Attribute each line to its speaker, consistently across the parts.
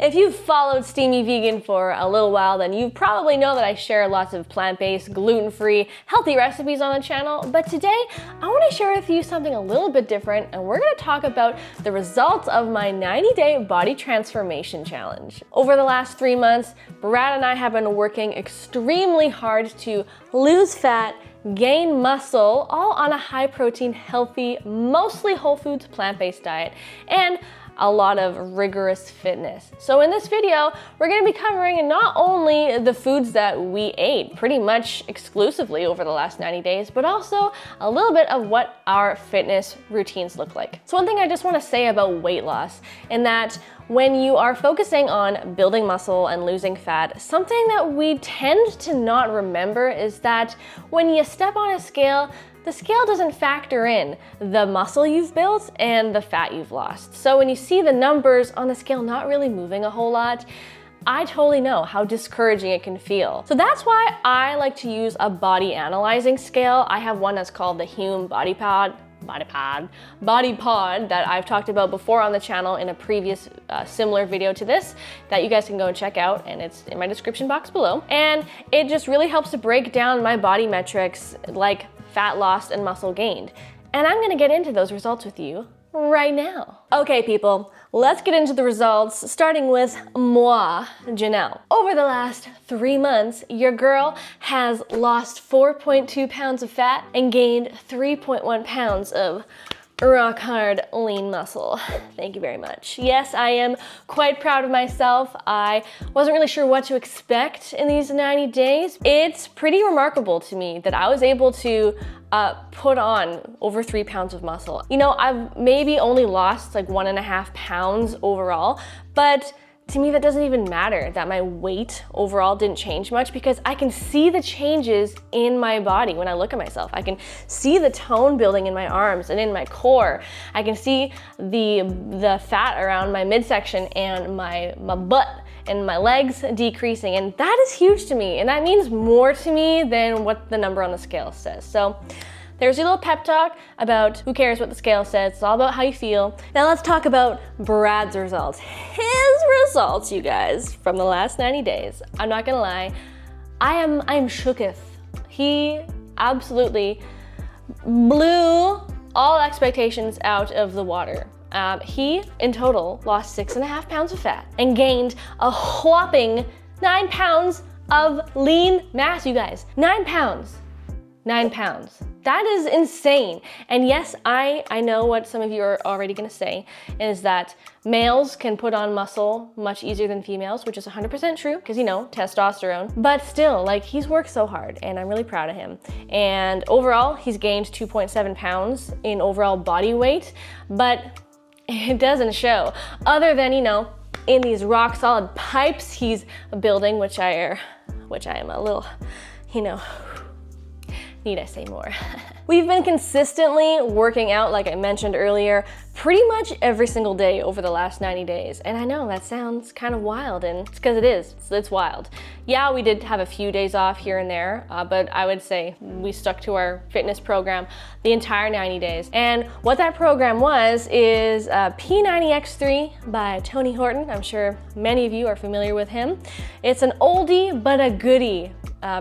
Speaker 1: If you've followed Steamy Vegan for a little while, then you probably know that I share lots of plant-based, gluten-free, healthy recipes on the channel, but today I want to share with you something a little bit different, and we're going to talk about the results of my 90-day body transformation challenge. Over the last 3 months, Brad and I have been working extremely hard to lose fat, gain muscle, all on a high-protein, healthy, mostly whole foods, plant-based diet, and a lot of rigorous fitness. So in this video, we're gonna be covering not only the foods that we ate pretty much exclusively over the last 90 days, but also a little bit of what our fitness routines look like. So one thing I just wanna say about weight loss, in that when you are focusing on building muscle and losing fat, something that we tend to not remember is that when you step on a scale, the scale doesn't factor in the muscle you've built and the fat you've lost. So when you see the numbers on the scale not really moving a whole lot, I totally know how discouraging it can feel. So that's why I like to use a body analyzing scale. I have one that's called the Hume Body Pod that I've talked about before on the channel in a previous similar video to this that you guys can go and check out, and it's in my description box below. And it just really helps to break down my body metrics like fat lost and muscle gained. And I'm gonna get into those results with you right now. Okay people, let's get into the results, starting with moi, Janelle. Over the last 3 months, your girl has lost 4.2 pounds of fat and gained 3.1 pounds of rock hard lean muscle. Thank you very much. Yes, I am quite proud of myself. I wasn't really sure what to expect in these 90 days. It's pretty remarkable to me that I was able to put on over 3 pounds of muscle. You know, I've maybe only lost like 1.5 pounds overall, but to me that doesn't even matter that my weight overall didn't change much, because I can see the changes in my body when I look at myself. I can see the tone building in my arms and in my core. I can see the fat around my midsection and my butt and my legs decreasing, and that is huge to me, and that means more to me than what the number on the scale says. So there's your little pep talk about who cares what the scale says. It's all about how you feel. Now let's talk about Brad's results. His results, you guys, from the last 90 days. I'm not gonna lie, I'm shooketh. He absolutely blew all expectations out of the water. He, in total, lost 6.5 pounds of fat and gained a whopping 9 pounds of lean mass, you guys. 9 pounds. 9 pounds. That is insane. And yes, I know what some of you are already gonna say, is that males can put on muscle much easier than females, which is 100% true, because you know, testosterone. But still, like, he's worked so hard, and I'm really proud of him. And overall, he's gained 2.7 pounds in overall body weight, but it doesn't show. Other than, you know, in these rock solid pipes he's building, which I am a little, you know, need I say more? We've been consistently working out, like I mentioned earlier, pretty much every single day over the last 90 days. And I know that sounds kind of wild, and it's because it is. It's wild. Yeah, we did have a few days off here and there, but I would say we stuck to our fitness program the entire 90 days. And what that program is P90X3 by Tony Horton. I'm sure many of you are familiar with him. It's an oldie but a goodie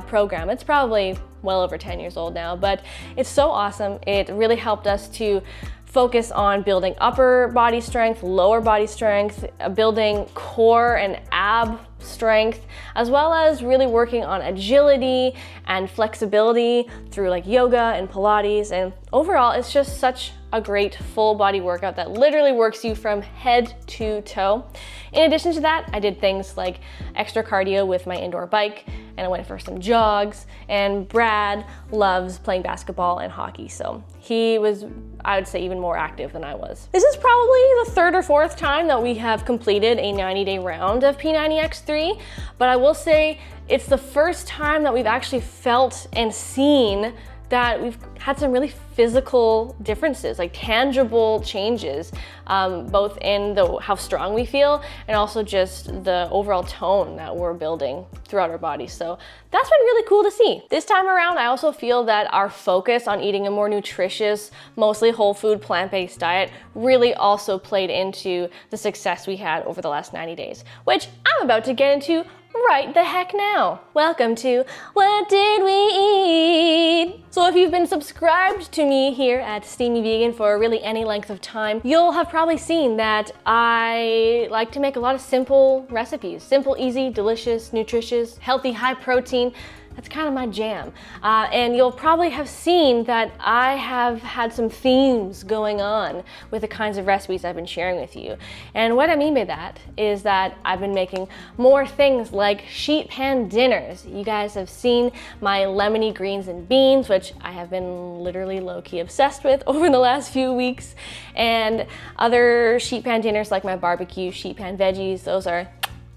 Speaker 1: program. It's probably well over 10 years old now, but it's so awesome. It really helped us to focus on building upper body strength, lower body strength, building core and ab strength, as well as really working on agility and flexibility through like yoga and Pilates. And overall, it's just such a great full body workout that literally works you from head to toe. In addition to that, I did things like extra cardio with my indoor bike, and I went for some jogs, and Brad loves playing basketball and hockey, so he was, I would say, even more active than I was. This is probably the 3rd or 4th time that we have completed a 90-day round of P90X3, but I will say it's the first time that we've actually felt and seen that we've had some really physical differences, like tangible changes, both in how strong we feel and also just the overall tone that we're building throughout our bodies. So that's been really cool to see. This time around, I also feel that our focus on eating a more nutritious, mostly whole food, plant-based diet really also played into the success we had over the last 90 days, which I'm about to get into right the heck now. Welcome to What Did We Eat? So if you've been subscribed to me here at Steamy Vegan for really any length of time, you'll have probably seen that I like to make a lot of simple recipes. Simple, easy, delicious, nutritious, healthy, high protein. That's kind of my jam. And you'll probably have seen that I have had some themes going on with the kinds of recipes I've been sharing with you. And what I mean by that is that I've been making more things like sheet pan dinners. You guys have seen my lemony greens and beans, which I have been literally low-key obsessed with over the last few weeks. And other sheet pan dinners like my barbecue sheet pan veggies, those are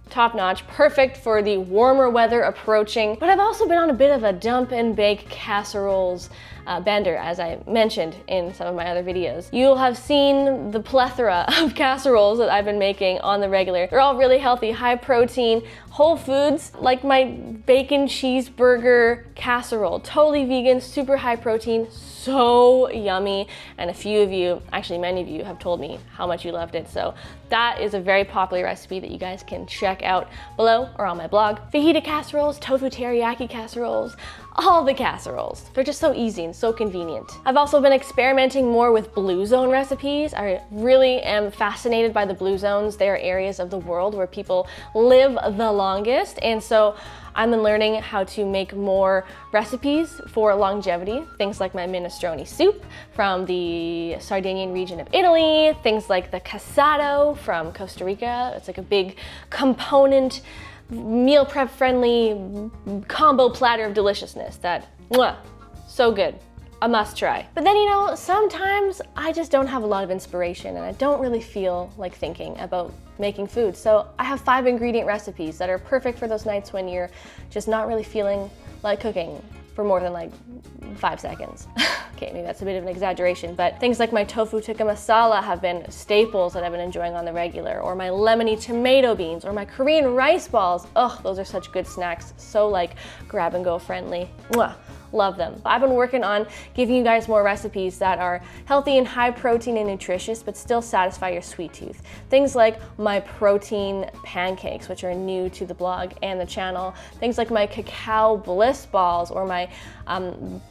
Speaker 1: top notch, perfect for the warmer weather approaching. But I've also been on a bit of a dump and bake casseroles bender, as I mentioned in some of my other videos. You'll have seen the plethora of casseroles that I've been making on the regular. They're all really healthy, high protein, whole foods, like my bacon cheeseburger casserole. Totally vegan, super high protein, so yummy. And a few of you, actually many of you, have told me how much you loved it. So that is a very popular recipe that you guys can check out below or on my blog. Fajita casseroles, tofu teriyaki casseroles, all the casseroles. They're just so easy and so convenient. I've also been experimenting more with blue zone recipes. I really am fascinated by the blue zones. They are areas of the world where people live the longest. And so I've been learning how to make more recipes for longevity. Things like my minestrone soup from the Sardinian region of Italy. Things like the casado from Costa Rica. It's like a big component, meal prep friendly combo platter of deliciousness that, mwah, so good. A must try. But then, you know, sometimes I just don't have a lot of inspiration and I don't really feel like thinking about making food. So I have 5 ingredient recipes that are perfect for those nights when you're just not really feeling like cooking for more than like 5 seconds. Okay, maybe that's a bit of an exaggeration, but things like my tofu tikka masala have been staples that I've been enjoying on the regular, or my lemony tomato beans, or my Korean rice balls. Ugh, those are such good snacks. So like grab and go friendly. Mwah. Love them. I've been working on giving you guys more recipes that are healthy and high protein and nutritious, but still satisfy your sweet tooth. Things like my protein pancakes, which are new to the blog and the channel. Things like my cacao bliss balls, or my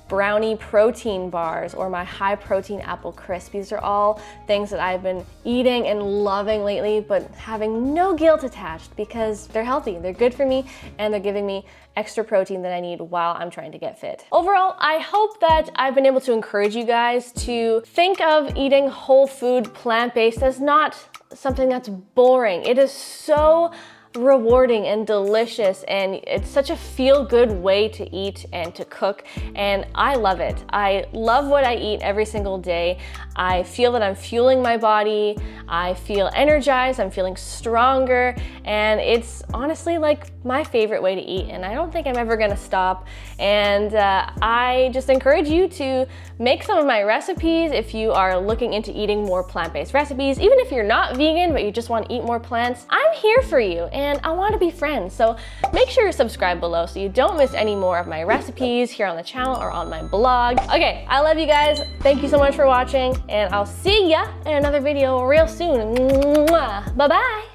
Speaker 1: brownie protein bars, or my high protein apple crisp. These are all things that I've been eating and loving lately, but having no guilt attached because they're healthy, they're good for me, and they're giving me extra protein that I need while I'm trying to get fit. Overall, I hope that I've been able to encourage you guys to think of eating whole food, plant-based as not something that's boring. It is so rewarding and delicious, and it's such a feel-good way to eat and to cook, and I love it. I love what I eat every single day. I feel that I'm fueling my body, I feel energized, I'm feeling stronger, and it's honestly like my favorite way to eat, and I don't think I'm ever gonna stop. And I just encourage you to make some of my recipes if you are looking into eating more plant-based recipes. Even if you're not vegan but you just want to eat more plants, I'm here for you and I want to be friends. So make sure you're subscribed below so you don't miss any more of my recipes here on the channel or on my blog. Okay, I love you guys. Thank you so much for watching, and I'll see ya in another video real soon. Mwah. Bye-bye.